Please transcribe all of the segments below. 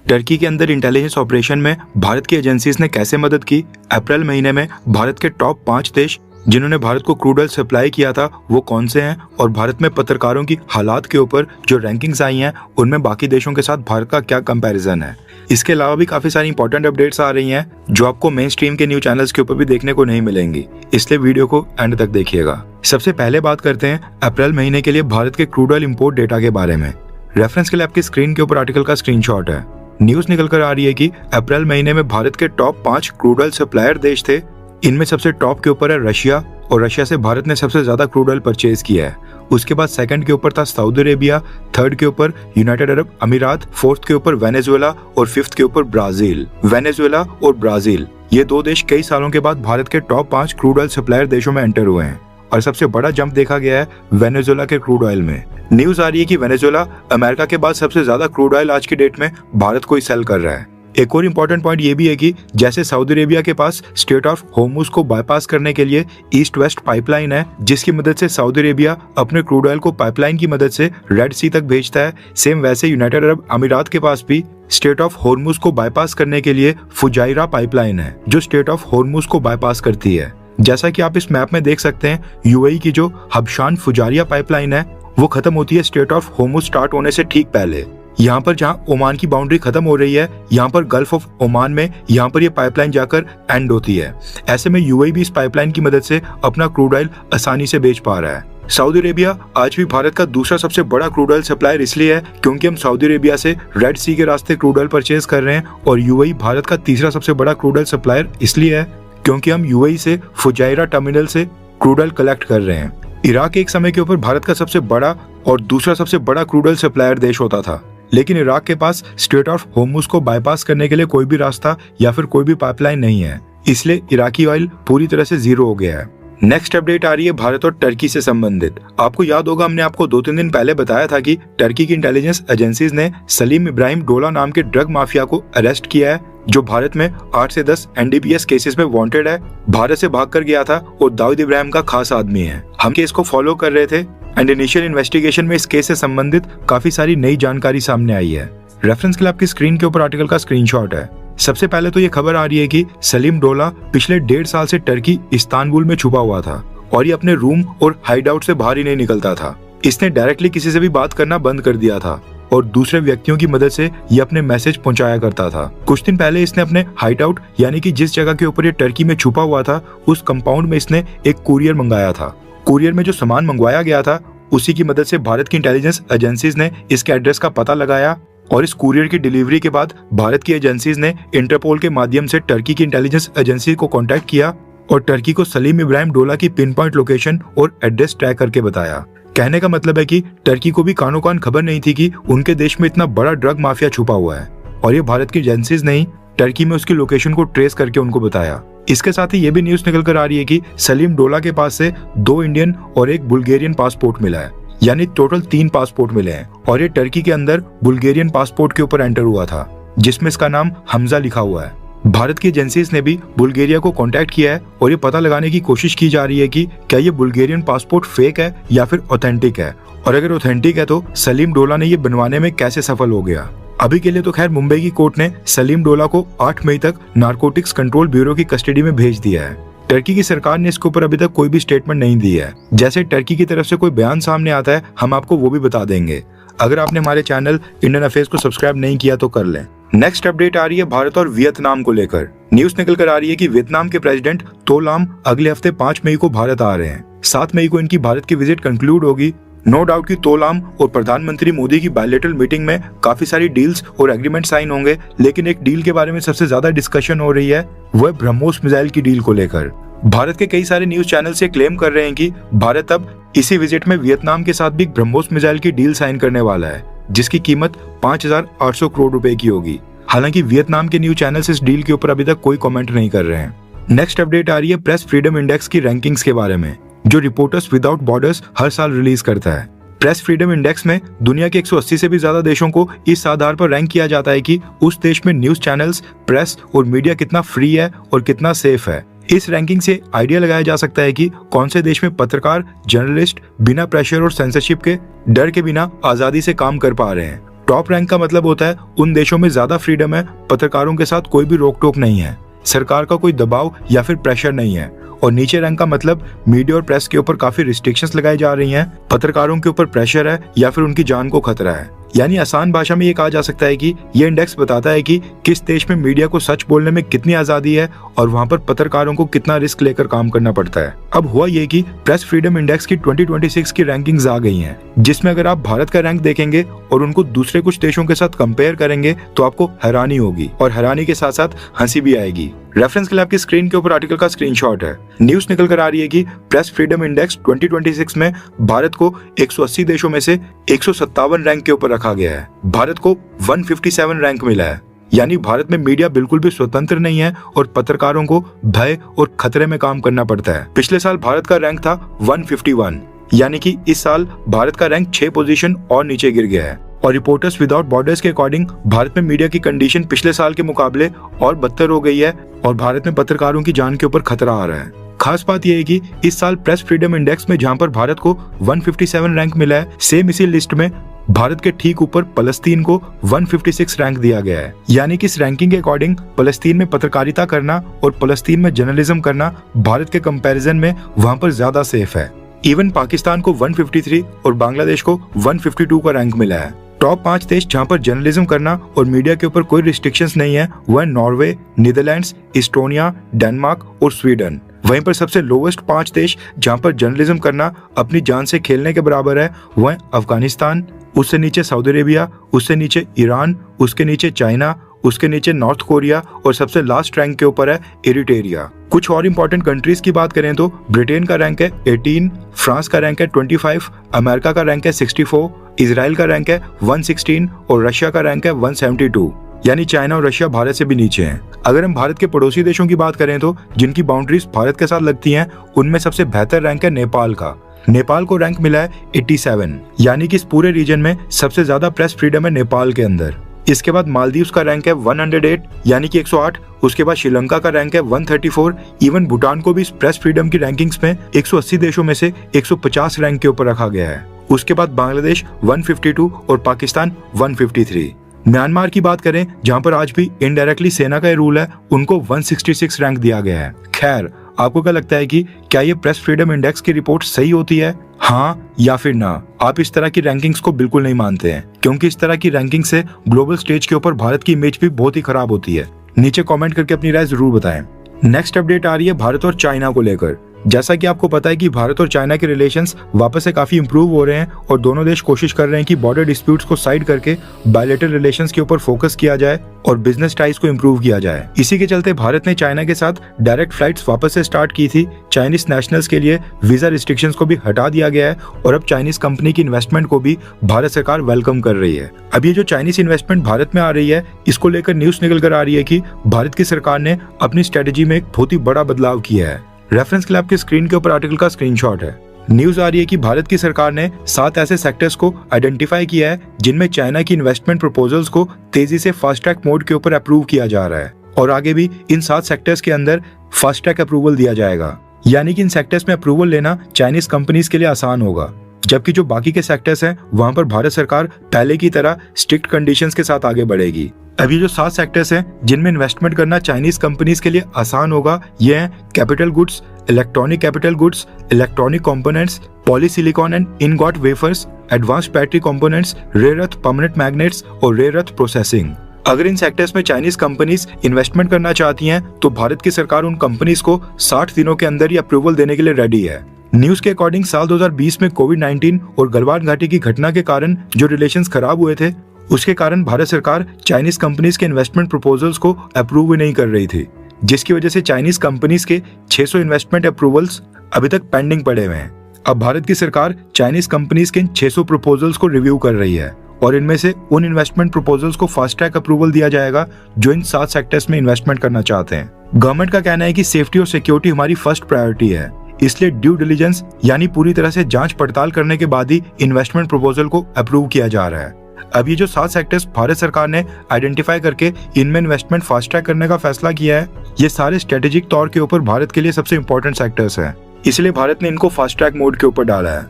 Turkey के अंदर intelligence operation में भारत की एजेंसीज ने कैसे मदद की। अप्रैल महीने में भारत के टॉप 5 देश जिन्होंने भारत को क्रूड ऑयल सप्लाई किया था वो कौन से हैं, और भारत में पत्रकारों की हालात के ऊपर जो रैंकिंग्स आई हैं उनमें बाकी देशों के साथ भारत का क्या कंपैरिजन है। इसके अलावा भी काफी सारी इंपॉर्टेंट अपडेट्स आ रही हैं जो आपको मेन स्ट्रीम के न्यूज चैनल्स के ऊपर भी देखने को नहीं मिलेंगी, इसलिए वीडियो को एंड तक देखिएगा। सबसे पहले बात करते हैं अप्रैल महीने के लिए भारत के क्रूड ऑयल इंपोर्ट डेटा के बारे में। रेफरेंस के लिए आपकी स्क्रीन के ऊपर आर्टिकल का स्क्रीनशॉट है। न्यूज निकल कर आ रही है कि अप्रैल महीने में भारत के टॉप 5 क्रूड ऑयल सप्लायर देश थे। इनमें सबसे टॉप के ऊपर है रशिया, और रशिया से भारत ने सबसे ज्यादा क्रूड ऑयल परचेज किया है। उसके बाद सेकंड के ऊपर था सऊदी अरेबिया, थर्ड के ऊपर यूनाइटेड अरब अमीरात, फोर्थ के ऊपर वेनेजुएला और फिफ्थ के ऊपर ब्राजील। वेनेजुएला और ब्राजील ये 2 देश कई सालों के बाद भारत के टॉप 5 क्रूड ऑयल सप्लायर देशों में एंटर हुए हैं, और सबसे बड़ा जंप देखा गया है वेनेजुएला के क्रूड ऑयल में। न्यूज आ रही है कि वेनेजुएला अमेरिका के बाद सबसे ज्यादा क्रूड ऑयल आज की डेट में भारत को ही सेल कर रहा है। एक और इम्पोर्टेंट पॉइंट ये भी है कि जैसे सऊदी अरेबिया के पास स्ट्रेट ऑफ होर्मुज को बाईपास करने के लिए ईस्ट वेस्ट पाइपलाइन है, जिसकी मदद से सऊदी अरेबिया अपने क्रूड ऑयल को पाइपलाइन की मदद से रेड सी तक भेजता है, सेम वैसे यूनाइटेड अरब अमीरात के पास भी स्ट्रेट ऑफ होर्मुज को बाईपास करने के लिए फुजाइरा पाइपलाइन है जो स्ट्रेट ऑफ होर्मुज को बाईपास करती है। जैसा कि आप इस मैप में देख सकते हैं, यूएई की जो हबशान फुजारिया पाइपलाइन है वो खत्म होती है स्ट्रेट ऑफ होर्मुज स्टार्ट होने से ठीक पहले। यहाँ पर जहाँ ओमान की बाउंड्री खत्म हो रही है, यहाँ पर गल्फ ऑफ ओमान में यहाँ पर ये पाइपलाइन जाकर एंड होती है। ऐसे में यूएई भी इस पाइपलाइन की मदद से अपना क्रूड ऑयल आसानी से बेच पा रहा है। सऊदी अरेबिया आज भी भारत का दूसरा सबसे बड़ा क्रूड ऑयल सप्लायर इसलिए है क्योंकि हम सऊदी अरेबिया से रेड सी के रास्ते क्रूड ऑयल परचेज कर रहे हैं, और यूएई भारत का तीसरा सबसे बड़ा क्रूड ऑयल सप्लायर इसलिए है क्योंकि हम यूएई से फुजाइरा टर्मिनल से क्रूड ऑयल कलेक्ट कर रहे हैं। इराक एक समय के ऊपर भारत का सबसे बड़ा और दूसरा सबसे बड़ा क्रूड ऑयल सप्लायर देश होता था, लेकिन इराक के पास स्ट्रेट ऑफ होर्मुज को बाईपास करने के लिए कोई भी रास्ता या फिर कोई भी पाइपलाइन नहीं है, इसलिए इराकी ऑयल पूरी तरह से जीरो हो गया है। नेक्स्ट अपडेट आ रही है भारत और टर्की से संबंधित। आपको याद होगा हमने आपको 2-3 दिन पहले बताया था कि टर्की की इंटेलिजेंस एजेंसीज ने सलीम इब्राहिम डोला नाम के ड्रग माफिया को अरेस्ट किया है, जो भारत में 8 से 10 एनडीपीएस केसेस में वांटेड है, भारत से भागकर गया था और दाऊद इब्राहिम का खास आदमी है। हम केस को फॉलो कर रहे थे एंड इनिशियल इन्वेस्टिगेशन में इस केस से संबंधित काफी सारी नई जानकारी सामने आई है। रेफरेंस के लिए आपकी स्क्रीन के ऊपर आर्टिकल का स्क्रीनशॉट है। सबसे पहले तो ये खबर आ रही है कि सलीम डोला पिछले 1.5 साल से टर्की इस्तांबुल में छुपा हुआ था और ये अपने रूम और हाइड आउट से बाहर ही नहीं निकलता था। इसने डायरेक्टली किसी से भी बात करना बंद कर दिया था और दूसरे व्यक्तियों की मदद से ये अपने मैसेज पहुंचाया करता था। कुछ दिन पहले इसने अपने हाइड आउट यानी कि जिस जगह के ऊपर ये टर्की में छुपा हुआ था उस कंपाउंड में इसने एक कुरियर मंगाया था। कुरियर में जो सामान मंगवाया गया था उसी की मदद से भारत की इंटेलिजेंस एजेंसीज ने इसके एड्रेस का पता लगाया, और इस कुरियर की डिलीवरी के बाद भारत की एजेंसीज ने इंटरपोल के माध्यम से टर्की की इंटेलिजेंस एजेंसी को कांटेक्ट किया और टर्की को सलीम इब्राहिम डोला की पिन पॉइंट लोकेशन और एड्रेस ट्रैक करके बताया। कहने का मतलब है कि टर्की को भी कानो कान खबर नहीं थी कि उनके देश में इतना बड़ा ड्रग माफिया छुपा हुआ है, और ये भारत की एजेंसीज ने ही टर्की में उसकी लोकेशन को ट्रेस करके उनको बताया। इसके साथ ही ये भी न्यूज निकल कर आ रही है कि सलीम डोला के पास से 2 इंडियन और 1 बुल्गेरियन पासपोर्ट मिला है, यानी टोटल 3 पासपोर्ट मिले हैं, और ये टर्की के अंदर बुल्गेरियन पासपोर्ट के ऊपर एंटर हुआ था जिसमें इसका नाम हमजा लिखा हुआ है। भारत की एजेंसीज ने भी बुल्गारिया को कांटेक्ट किया है और ये पता लगाने की कोशिश की जा रही है कि क्या ये बुल्गेरियन पासपोर्ट फेक है या फिर ऑथेंटिक है, और अगर ऑथेंटिक है तो सलीम डोला ने ये बनवाने में कैसे सफल हो गया। अभी के लिए तो खैर मुंबई की कोर्ट ने सलीम डोला को 8 मई तक नारकोटिक्स कंट्रोल ब्यूरो की कस्टडी में भेज दिया है। टर्की की सरकार ने इसके ऊपर अभी तक कोई भी स्टेटमेंट नहीं दी है। जैसे टर्की की तरफ से कोई बयान सामने आता है हम आपको वो भी बता देंगे। अगर आपने हमारे चैनल इंडियन अफेयर्स को सब्सक्राइब नहीं किया तो कर लें। नेक्स्ट अपडेट आ रही है भारत और वियतनाम को लेकर। न्यूज निकल कर आ रही है कि वियतनाम के प्रेसिडेंट तो लाम अगले हफ्ते 5 मई को भारत आ रहे हैं। 7 मई को इनकी भारत की विजिट कंक्लूड होगी। नो डाउट कि तो लाम और प्रधानमंत्री मोदी की बायलैटरल मीटिंग में काफी सारी डील्स और एग्रीमेंट साइन होंगे, लेकिन एक डील के बारे में सबसे ज्यादा डिस्कशन हो रही है वो है ब्रह्मोस मिसाइल की डील को लेकर। भारत के कई सारे न्यूज चैनल से क्लेम कर रहे हैं कि भारत अब इसी विजिट में वियतनाम के साथ भी ब्रह्मोस मिसाइल की डील साइन करने वाला है, जिसकी कीमत 5,800 करोड़ रुपए की होगी। हालांकि वियतनाम के न्यूज चैनल्स इस डील के ऊपर अभी तक कोई कमेंट नहीं कर रहे हैं। नेक्स्ट अपडेट आ रही है प्रेस फ्रीडम इंडेक्स की रैंकिंग्स के बारे में, जो रिपोर्टर्स विदाउट बॉर्डर्स हर साल रिलीज करता है। प्रेस फ्रीडम इंडेक्स में दुनिया के 180 से भी ज्यादा देशों को इस आधार पर रैंक किया जाता है कि उस देश में न्यूज चैनल्स, प्रेस और मीडिया कितना फ्री है और कितना सेफ है। इस रैंकिंग से आइडिया लगाया जा सकता है कि कौन से देश में पत्रकार, जर्नलिस्ट बिना प्रेशर और सेंसरशिप के डर के बिना आजादी से काम कर पा रहे हैं टॉप रैंक का मतलब होता है उन देशों में ज्यादा फ्रीडम है, पत्रकारों के साथ कोई भी रोक टोक नहीं है, सरकार का कोई दबाव या फिर प्रेशर नहीं है। और नीचे रैंक का मतलब मीडिया और प्रेस के ऊपर काफी रिस्ट्रिक्शंस लगाई जा रही हैं, पत्रकारों के ऊपर प्रेशर है या फिर उनकी जान को खतरा है। यानी आसान भाषा में ये कहा जा सकता है कि ये इंडेक्स बताता है कि किस देश में मीडिया को सच बोलने में कितनी आजादी है और वहाँ पर पत्रकारों को कितना रिस्क लेकर काम करना पड़ता है। अब हुआ ये कि प्रेस फ्रीडम इंडेक्स की 2026 की रैंकिंग्स आ गई हैं, जिसमें अगर आप भारत का रैंक देखेंगे और उनको दूसरे कुछ देशों के साथ कंपेयर करेंगे तो आपको हैरानी होगी और हैरानी के साथ साथ हंसी भी आएगी। रेफरेंस के लिए आपकी स्क्रीन के ऊपर आर्टिकल का स्क्रीनशॉट है। न्यूज निकल कर आ रही है कि प्रेस फ्रीडम इंडेक्स 2026 में भारत को 180 देशों में से 157 रैंक के ऊपर रखा गया है। भारत को 157 रैंक मिला है, यानी भारत में मीडिया बिल्कुल भी स्वतंत्र नहीं है और पत्रकारों को भय और खतरे में काम करना पड़ता है। पिछले साल भारत का रैंक था 151, यानी कि इस साल भारत का रैंक 6 पोजीशन और नीचे गिर गया है। और रिपोर्टर्स विदाउट बॉर्डर्स के अकॉर्डिंग भारत में मीडिया की कंडीशन पिछले साल के मुकाबले और बदतर हो गई है और भारत में पत्रकारों की जान के ऊपर खतरा आ रहा है। खास बात यह है कि इस साल प्रेस फ्रीडम इंडेक्स में जहां पर भारत को 157 रैंक मिला है, सेम इसी लिस्ट में भारत के ठीक ऊपर फलस्तीन को 156 रैंक दिया गया है। यानी कि इस रैंकिंग के अकॉर्डिंग फलस्तीन में पत्रकारिता करना और फलस्तीन में जर्नलिज्म करना भारत के कंपैरिजन में वहां पर ज्यादा सेफ है। इवन पाकिस्तान को 153 और बांग्लादेश को 152 का रैंक मिला है। टॉप 5 देश जहां पर जर्नलिज्म करना और मीडिया के ऊपर कोई रिस्ट्रिक्शंस नहीं है वह है नॉर्वे, नीदरलैंड्स, इस्टोनिया, डेनमार्क और स्वीडन। वहीं पर सबसे लोवेस्ट 5 देश जहां पर जर्नलिज्म करना अपनी जान से खेलने के बराबर है वह है अफगानिस्तान, उससे नीचे सऊदी अरेबिया, उससे नीचे ईरान, उसके नीचे चाइना, उसके नीचे नॉर्थ कोरिया और सबसे लास्ट रैंक के ऊपर है एरिट्रिया। कुछ और इंपॉर्टेंट कंट्रीज की बात करें तो ब्रिटेन का रैंक है 18, फ्रांस का रैंक है 25, अमेरिका का रैंक है 64, इजराइल का रैंक है 116 और रशिया का रैंक है 172। यानी चाइना और रशिया भारत से भी नीचे हैं। अगर हम भारत के पड़ोसी देशों की बात करें तो जिनकी बाउंड्रीज भारत के साथ लगती हैं, उनमें सबसे बेहतर रैंक है नेपाल का। नेपाल को रैंक मिला है 87, यानी कि इस पूरे रीजन में सबसे ज्यादा प्रेस फ्रीडम है नेपाल के अंदर। इसके बाद मालदीव्स का रैंक है 108, यानी कि 108। उसके बाद श्रीलंका का रैंक है 134। इवन भूटान को भी इस प्रेस फ्रीडम की रैंकिंग्स में 180 देशों में से 150 रैंक के ऊपर रखा गया है। उसके बाद बांग्लादेश 152 और पाकिस्तान 153। म्यांमार की बात करें जहां पर आज भी इनडायरेक्टली सेना का रूल है, उनको 166 रैंक दिया गया है। खैर, आपको क्या लगता है कि क्या ये प्रेस फ्रीडम इंडेक्स की रिपोर्ट सही होती है, हाँ या फिर ना? आप इस तरह की रैंकिंग्स को बिल्कुल नहीं मानते हैं, क्योंकि इस तरह की रैंकिंग से ग्लोबल स्टेज के ऊपर भारत की इमेज भी बहुत ही खराब होती है। नीचे कमेंट करके अपनी राय जरूर बताएं। नेक्स्ट अपडेट आ रही है भारत और चाइना को लेकर। जैसा कि आपको पता है कि भारत और चाइना के रिलेशंस वापस से काफी इंप्रूव हो रहे हैं और दोनों देश कोशिश कर रहे हैं कि बॉर्डर डिस्प्यूट्स को साइड करके बायलैटरल रिलेशंस के ऊपर फोकस किया जाए और बिजनेस टाइज को इंप्रूव किया जाए। इसी के चलते भारत ने चाइना के साथ डायरेक्ट फ्लाइट्स वापस से स्टार्ट की थी। चाइनीज नेशनल्स के लिए वीजा रिस्ट्रिक्शंस को भी हटा दिया गया है और अब चाइनीज कंपनी की इन्वेस्टमेंट को भी भारत सरकार वेलकम कर रही है। अब ये जो चाइनीज इन्वेस्टमेंट भारत में आ रही है, इसको लेकर न्यूज निकल कर आ रही है कि भारत की सरकार ने अपनी स्ट्रेटेजी में एक बहुत ही बड़ा बदलाव किया है। रेफरेंस के लिए आपकी स्क्रीन के ऊपर आर्टिकल का स्क्रीनशॉट है। न्यूज आ रही है कि भारत की सरकार ने 7 ऐसे सेक्टर्स को आइडेंटिफाई किया है जिनमें चाइना की इन्वेस्टमेंट प्रपोजल्स को तेजी से फास्ट ट्रैक मोड के ऊपर अप्रूव किया जा रहा है और आगे भी इन 7 सेक्टर्स के अंदर फास्ट ट्रैक अप्रूवल दिया जाएगा। यानी कि इन सेक्टर्स में अप्रूवल लेना चाइनीज कंपनीज के लिए आसान होगा, जबकि जो बाकी के सेक्टर्स हैं वहां पर भारत सरकार पहले की तरह स्ट्रिक्ट कंडीशंस के साथ आगे बढ़ेगी। अभी जो 7 सेक्टर्स हैं जिनमें इन्वेस्टमेंट करना चाइनीज कंपनीज के लिए आसान होगा, ये हैं capital goods, electronic capital goods, electronic components, polysilicon and ingot wafers, advanced battery components, rare earth permanent magnets और रेयर अर्थ प्रोसेसिंग। अगर इन सेक्टर्स में चाइनीज कंपनीज इन्वेस्टमेंट करना चाहती हैं तो भारत की सरकार उन कंपनीज को 60 दिनों के अंदर ही अप्रूवल देने के लिए रेडी है। न्यूज के अकॉर्डिंग साल 2020 में कोविड-19 और गलवान घाटी की घटना के कारण जो रिलेशंस खराब हुए थे, उसके कारण भारत सरकार चाइनीज कंपनीज के इन्वेस्टमेंट प्रपोजल्स को अप्रूव ही नहीं कर रही थी, जिसकी वजह से चाइनीज कंपनीज के 600 इन्वेस्टमेंट अप्रूवल्स अभी तक पेंडिंग पड़े हुए हैं। अब भारत की सरकार चाइनीज कंपनीज के इन 600 प्रपोजल्स को रिव्यू कर रही है और इनमें से उन इन्वेस्टमेंट प्रपोजल्स को फास्ट ट्रैक अप्रूवल दिया जाएगा जो इन 7 सेक्टर्स में इन्वेस्टमेंट करना चाहते हैं। गवर्नमेंट का कहना है कि सेफ्टी और सिक्योरिटी हमारी फर्स्ट प्रायोरिटी है, इसलिए ड्यू डिलिजेंस यानी पूरी तरह से जांच पड़ताल करने के बाद ही इन्वेस्टमेंट प्रपोजल को अप्रूव किया जा रहा है। अब ये जो 7 सेक्टर्स भारत सरकार ने आइडेंटिफाई करके इनमें इन्वेस्टमेंट फास्ट ट्रैक करने का फैसला किया है, ये सारे स्ट्रेटेजिक तौर के ऊपर भारत के लिए सबसे इंपॉर्टेंट सेक्टर्स हैं, इसलिए भारत ने इनको फास्ट ट्रैक मोड के ऊपर डाला है।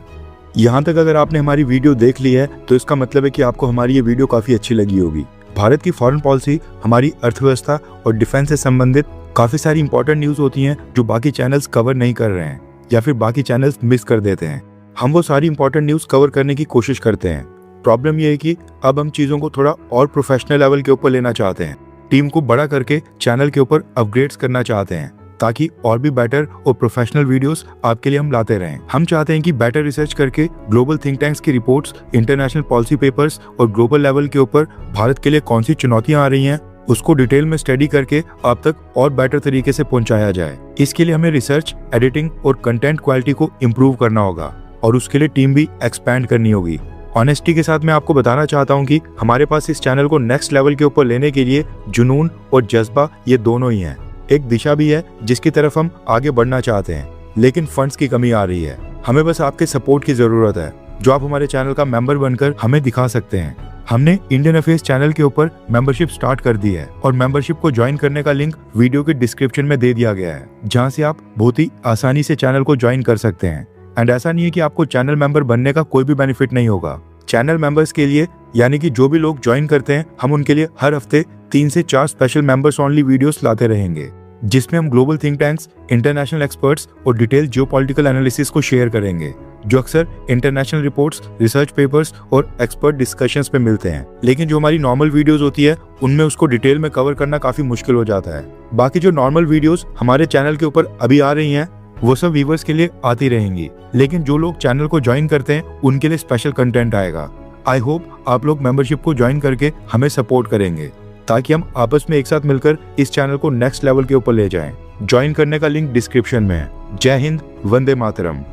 यहाँ तक अगर आपने हमारी वीडियो देख ली है तो इसका मतलब है कि आपको हमारी ये वीडियो काफ़ी अच्छी लगी होगी। भारत की फॉरेन पॉलिसी, हमारी अर्थव्यवस्था और डिफेंस से संबंधित काफ़ी सारी इंपॉर्टेंट न्यूज़ होती हैं जो बाकी चैनल्स कवर नहीं कर रहे हैं या फिर बाकी चैनल्स मिस कर देते हैं। हम वो सारी इंपॉर्टेंट न्यूज़ कवर करने की कोशिश करते हैं। प्रॉब्लम ये है कि अब हम चीज़ों को थोड़ा और प्रोफेशनल लेवल के ऊपर लेना चाहते हैं। टीम को बड़ा करके चैनल के ऊपर अपग्रेड्स करना चाहते हैं ताकि और भी बेटर और प्रोफेशनल वीडियोस आपके लिए हम लाते रहें। हम चाहते हैं कि बेटर रिसर्च करके ग्लोबल थिंक टैंक्स की रिपोर्ट्स, इंटरनेशनल पॉलिसी पेपर्स और ग्लोबल लेवल के ऊपर भारत के लिए कौन सी चुनौतियां आ रही हैं उसको डिटेल में स्टडी करके आप तक और बेटर तरीके से पहुंचाया जाए। इसके लिए हमें रिसर्च, एडिटिंग और कंटेंट क्वालिटी को इम्प्रूव करना होगा और उसके लिए टीम भी एक्सपैंड करनी होगी। ऑनेस्टी के साथ मैं आपको बताना चाहता हूँ कि हमारे पास इस चैनल को नेक्स्ट लेवल के ऊपर लेने के लिए जुनून और जज्बा ये दोनों ही हैं। एक दिशा भी है जिसकी तरफ हम आगे बढ़ना चाहते हैं, लेकिन फंड्स की कमी आ रही है। हमें बस आपके सपोर्ट की जरूरत है जो आप हमारे चैनल का मेंबर बनकर हमें दिखा सकते हैं। हमने इंडियन अफेयर्स चैनल के ऊपर मेंबरशिप स्टार्ट कर दी है और मेंबरशिप को ज्वाइन करने का लिंक वीडियो के डिस्क्रिप्शन में दे दिया गया है, जहां से आप बहुत ही आसानी से चैनल को ज्वाइन कर सकते हैं। एंड ऐसा नहीं है कि आपको चैनल मेंबर बनने का कोई भी बेनिफिट नहीं होगा। चैनल मेंबर्स के लिए, यानी कि जो भी लोग ज्वाइन करते हैं, हम उनके लिए हर हफ्ते 3 से 4 स्पेशल मेंबर्स ओनली वीडियोस लाते रहेंगे, जिसमें हम global think tanks, international experts और डिटेल जियोपॉलिटिकल एनालिसिस को शेयर करेंगे, जो अक्सर इंटरनेशनल रिपोर्ट्स, रिसर्च पेपर्स और एक्सपर्ट डिस्कशंस पे मिलते हैं। लेकिन जो हमारी नॉर्मल वीडियोस होती है उनमें उसको डिटेल में कवर करना काफी मुश्किल हो जाता है। बाकी जो नॉर्मल वीडियोस हमारे चैनल के ऊपर अभी आ रही हैं वो सब व्यूअर्स के लिए आती रहेंगी, लेकिन जो लोग चैनल को ज्वाइन करते हैं उनके लिए स्पेशल कंटेंट आएगा। आई होप आप लोग मेंबरशिप को ज्वाइन करके हमें सपोर्ट करेंगे ताकि हम आपस में एक साथ मिलकर इस चैनल को नेक्स्ट लेवल के ऊपर ले जाएं। ज्वाइन करने का लिंक डिस्क्रिप्शन में है। जय हिंद, वंदे मातरम।